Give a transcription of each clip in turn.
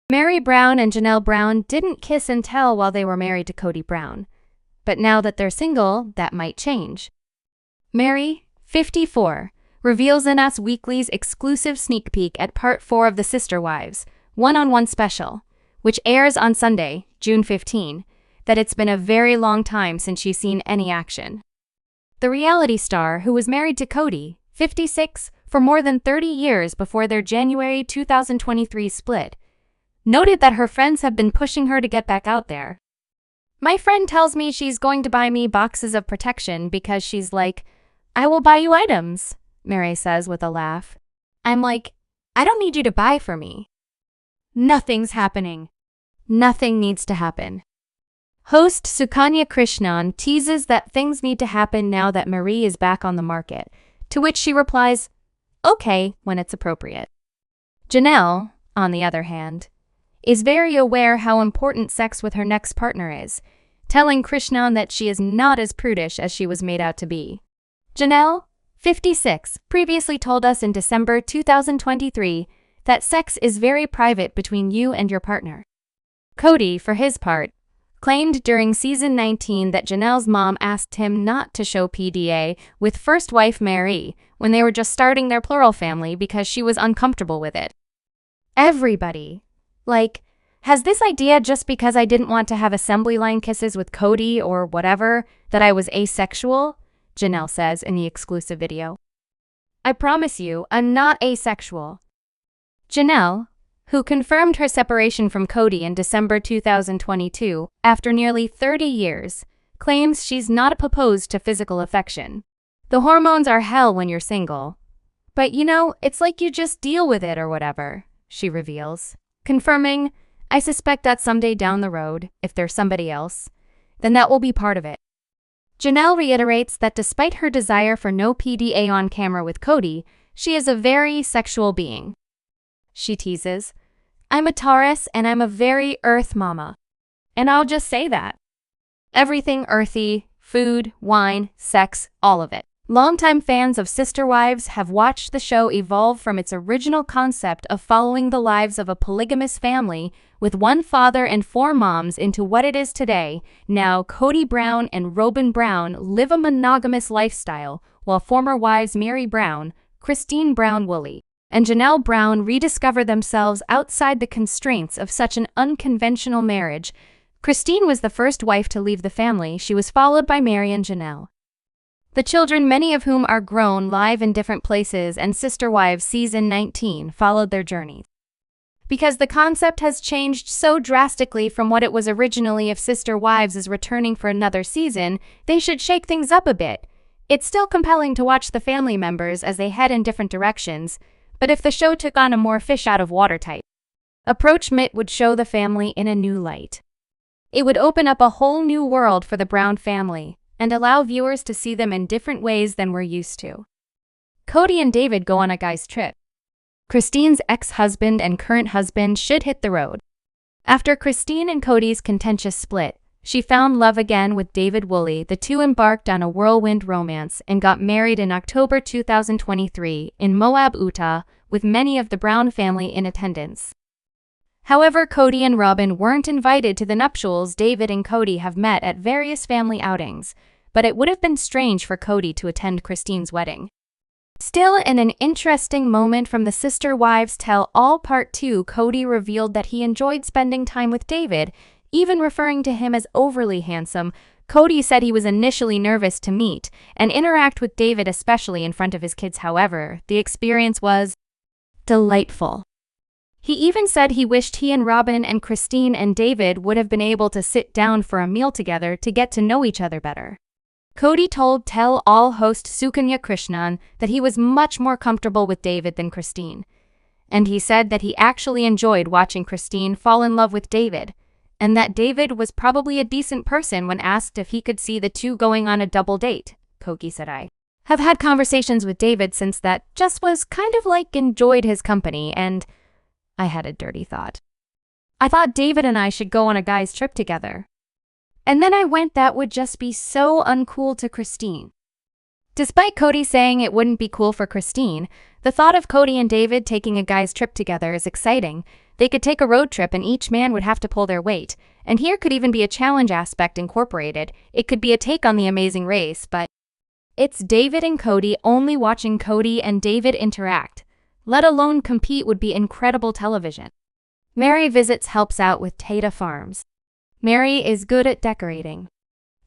Meri Brown and Janelle Brown didn't kiss and tell while they were married to Kody Brown. But now that they're single, that might change. Meri, 54, reveals in Us Weekly's exclusive sneak peek at Part 4 of The Sister Wives, one-on-one special, which airs on Sunday, June 15, that it's been a very long time since she's seen any action. The reality star, who was married to Kody, 56, for more than 30 years before their January 2023 split, noted that her friends have been pushing her to get back out there. "My friend tells me she's going to buy me boxes of protection because she's like, 'I will buy you items,'" Meri says with a laugh. "I'm like, I don't need you to buy for me. Nothing's happening. Nothing needs to happen." Host Sukanya Krishnan teases that things need to happen now that Meri is back on the market, to which she replies, "Okay, when it's appropriate." Janelle, on the other hand, is very aware how important sex with her next partner is, telling Krishnan that she is not as prudish as she was made out to be. Janelle, 56, previously told us in December 2023 that sex is very private between you and your partner. Kody, for his part, claimed during season 19 that Janelle's mom asked him not to show PDA with first wife Meri when they were just starting their plural family because she was uncomfortable with it. Everybody, has this idea just because I didn't want to have assembly line kisses with Kody or whatever, that I was asexual? Janelle says in the exclusive video. "I promise you, I'm not asexual." Janelle, who confirmed her separation from Kody in December 2022 after nearly 30 years, claims she's not opposed to physical affection. "The hormones are hell when you're single. But it's like you just deal with it or whatever," she reveals, confirming, "I suspect that someday down the road, if there's somebody else, then that will be part of it." Janelle reiterates that despite her desire for no PDA on camera with Kody, she is a very sexual being. She teases, "I'm a Taurus and I'm a very earth mama. And I'll just say that. Everything earthy, food, wine, sex, all of it." Longtime fans of Sister Wives have watched the show evolve from its original concept of following the lives of a polygamous family with one father and 4 moms into what it is today. Now, Kody Brown and Robin Brown live a monogamous lifestyle, while former wives Meri Brown, Christine Brown-Woolley, and Janelle Brown rediscover themselves outside the constraints of such an unconventional marriage. Christine was the first wife to leave the family. She was followed by Meri and Janelle. The children, many of whom are grown, live in different places, and Sister Wives Season 19 followed their journeys. Because the concept has changed so drastically from what it was originally, if Sister Wives is returning for another season, they should shake things up a bit. It's still compelling to watch the family members as they head in different directions, but if the show took on a more fish-out-of-water type approach, it would show the family in a new light. It would open up a whole new world for the Brown family and allow viewers to see them in different ways than we're used to. Kody and David go on a guy's trip. Christine's ex-husband and current husband should hit the road. After Christine and Kody's contentious split, she found love again with David Woolley. The two embarked on a whirlwind romance and got married in October 2023 in Moab, Utah, with many of the Brown family in attendance. However, Kody and Robin weren't invited to the nuptials. David and Kody have met at various family outings, but it would have been strange for Kody to attend Christine's wedding. Still, in an interesting moment from the Sister Wives Tell All Part 2, Kody revealed that he enjoyed spending time with David, even referring to him as overly handsome. Kody said he was initially nervous to meet and interact with David, especially in front of his kids. However, the experience was delightful. He even said he wished he and Robin and Christine and David would have been able to sit down for a meal together to get to know each other better. Kody told Tell All host Sukanya Krishnan that he was much more comfortable with David than Christine, and he said that he actually enjoyed watching Christine fall in love with David, and that David was probably a decent person. When asked if he could see the two going on a double date, Kody said, "I have had conversations with David since that, just was kind of like enjoyed his company, and I had a dirty thought. I thought David and I should go on a guy's trip together. And then I went, that would just be so uncool to Christine." Despite Kody saying it wouldn't be cool for Christine, the thought of Kody and David taking a guy's trip together is exciting. They could take a road trip and each man would have to pull their weight. And here could even be a challenge aspect incorporated. It could be a take on The Amazing Race, but it's David and Kody. Only watching Kody and David interact, let alone compete, would be incredible television. Meri visits helps out with Tata Farms. Meri is good at decorating.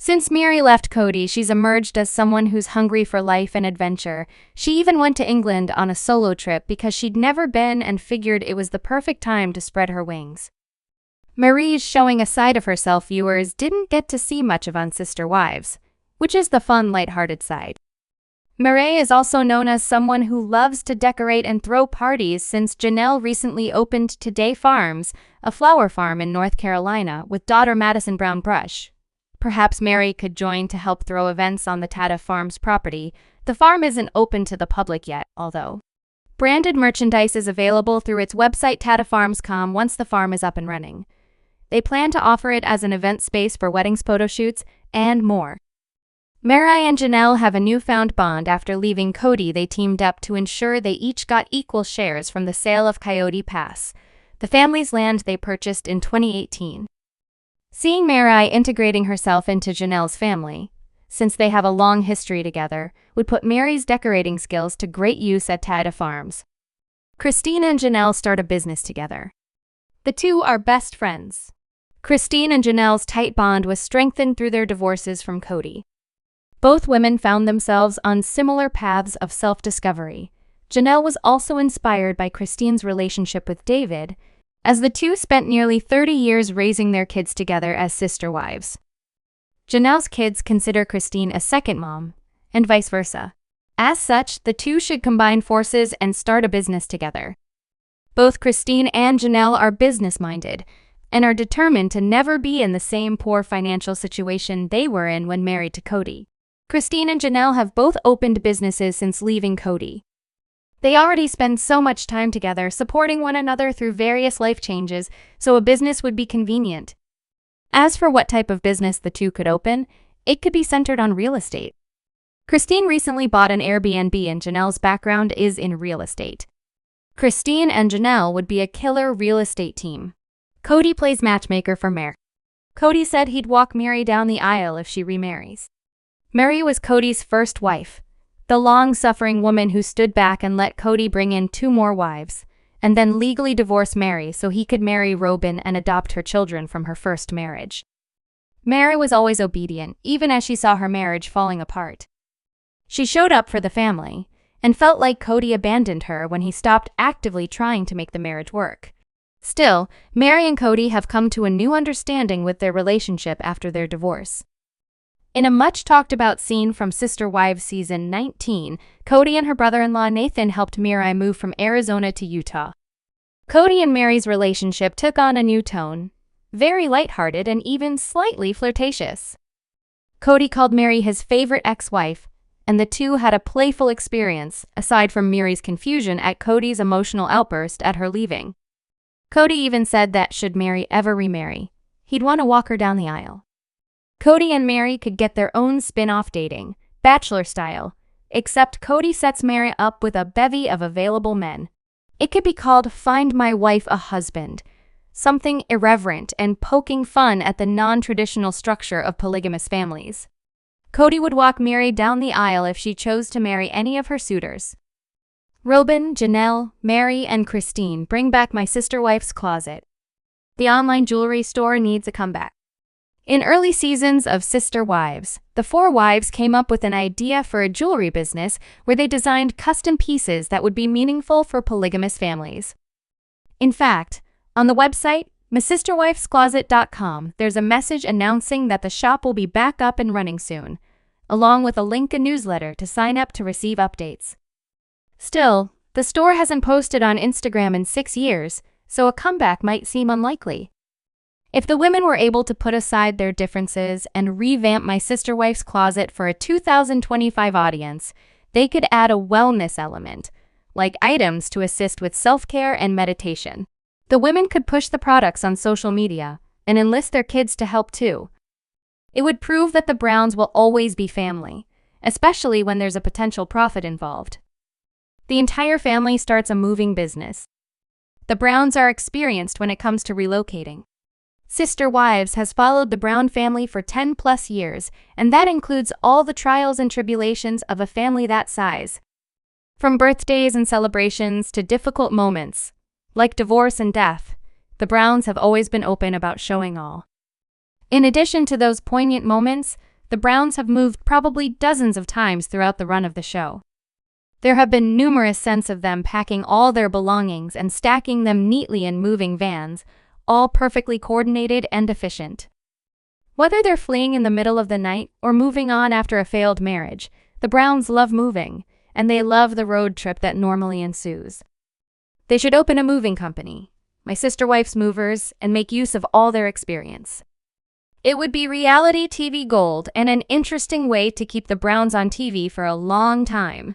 Since Meri left Kody, she's emerged as someone who's hungry for life and adventure. She even went to England on a solo trip because she'd never been and figured it was the perfect time to spread her wings. Meri's showing a side of herself viewers didn't get to see much of on Sister Wives, which is the fun, lighthearted side. Meri is also known as someone who loves to decorate and throw parties since Janelle recently opened Today Farms, a flower farm in North Carolina, with daughter Madison Brown Brush. Perhaps Meri could join to help throw events on the Tata Farms property. The farm isn't open to the public yet, although branded merchandise is available through its website tatafarms.com once the farm is up and running. They plan to offer it as an event space for weddings, photo shoots, and more. Meri and Janelle have a newfound bond after leaving Kody. They teamed up to ensure they each got equal shares from the sale of Coyote Pass, the family's land they purchased in 2018. Seeing Meri integrating herself into Janelle's family, since they have a long history together, would put Meri's decorating skills to great use at Tata Farms. Christine and Janelle start a business together. The two are best friends. Christine and Janelle's tight bond was strengthened through their divorces from Kody. Both women found themselves on similar paths of self-discovery. Janelle was also inspired by Christine's relationship with David, as the two spent nearly 30 years raising their kids together as sister wives. Janelle's kids consider Christine a second mom, and vice versa. As such, the two should combine forces and start a business together. Both Christine and Janelle are business-minded, and are determined to never be in the same poor financial situation they were in when married to Kody. Christine and Janelle have both opened businesses since leaving Kody. They already spend so much time together supporting one another through various life changes, so a business would be convenient. As for what type of business the two could open, it could be centered on real estate. Christine recently bought an Airbnb and Janelle's background is in real estate. Christine and Janelle would be a killer real estate team. Kody plays matchmaker for Meri. Kody said he'd walk Meri down the aisle if she remarries. Meri was Kody's first wife, the long-suffering woman who stood back and let Kody bring in 2 more wives, and then legally divorce Meri so he could marry Robin and adopt her children from her first marriage. Meri was always obedient, even as she saw her marriage falling apart. She showed up for the family, and felt like Kody abandoned her when he stopped actively trying to make the marriage work. Still, Meri and Kody have come to a new understanding with their relationship after their divorce. In a much-talked-about scene from Sister Wives Season 19, Kody and her brother-in-law Nathan helped Meri move from Arizona to Utah. Kody and Meri's relationship took on a new tone, very lighthearted and even slightly flirtatious. Kody called Meri his favorite ex-wife, and the two had a playful experience, aside from Meri's confusion at Kody's emotional outburst at her leaving. Kody even said that should Meri ever remarry, he'd want to walk her down the aisle. Kody and Meri could get their own spin-off dating, Bachelor style, except Kody sets Meri up with a bevy of available men. It could be called Find My Wife a Husband, something irreverent and poking fun at the non-traditional structure of polygamous families. Kody would walk Meri down the aisle if she chose to marry any of her suitors. Robin, Janelle, Meri, and Christine bring back My Sister Wife's Closet. The online jewelry store needs a comeback. In early seasons of Sister Wives, the 4 wives came up with an idea for a jewelry business where they designed custom pieces that would be meaningful for polygamous families. In fact, on the website, mysisterwifescloset.com, there's a message announcing that the shop will be back up and running soon, along with a link and newsletter to sign up to receive updates. Still, the store hasn't posted on Instagram in 6 years, so a comeback might seem unlikely. If the women were able to put aside their differences and revamp My Sister Wife's Closet for a 2025 audience, they could add a wellness element, like items to assist with self-care and meditation. The women could push the products on social media and enlist their kids to help too. It would prove that the Browns will always be family, especially when there's a potential profit involved. The entire family starts a moving business. the Browns are experienced when it comes to relocating. Sister Wives has followed the Brown family for 10+ years, and that includes all the trials and tribulations of a family that size. From birthdays and celebrations to difficult moments, like divorce and death, the Browns have always been open about showing all. In addition to those poignant moments, the Browns have moved probably dozens of times throughout the run of the show. There have been numerous scenes of them packing all their belongings and stacking them neatly in moving vans, all perfectly coordinated and efficient. Whether they're fleeing in the middle of the night or moving on after a failed marriage, the Browns love moving, and they love the road trip that normally ensues. They should open a moving company, My Sister Wife's Movers, and make use of all their experience. It would be reality TV gold and an interesting way to keep the Browns on TV for a long time.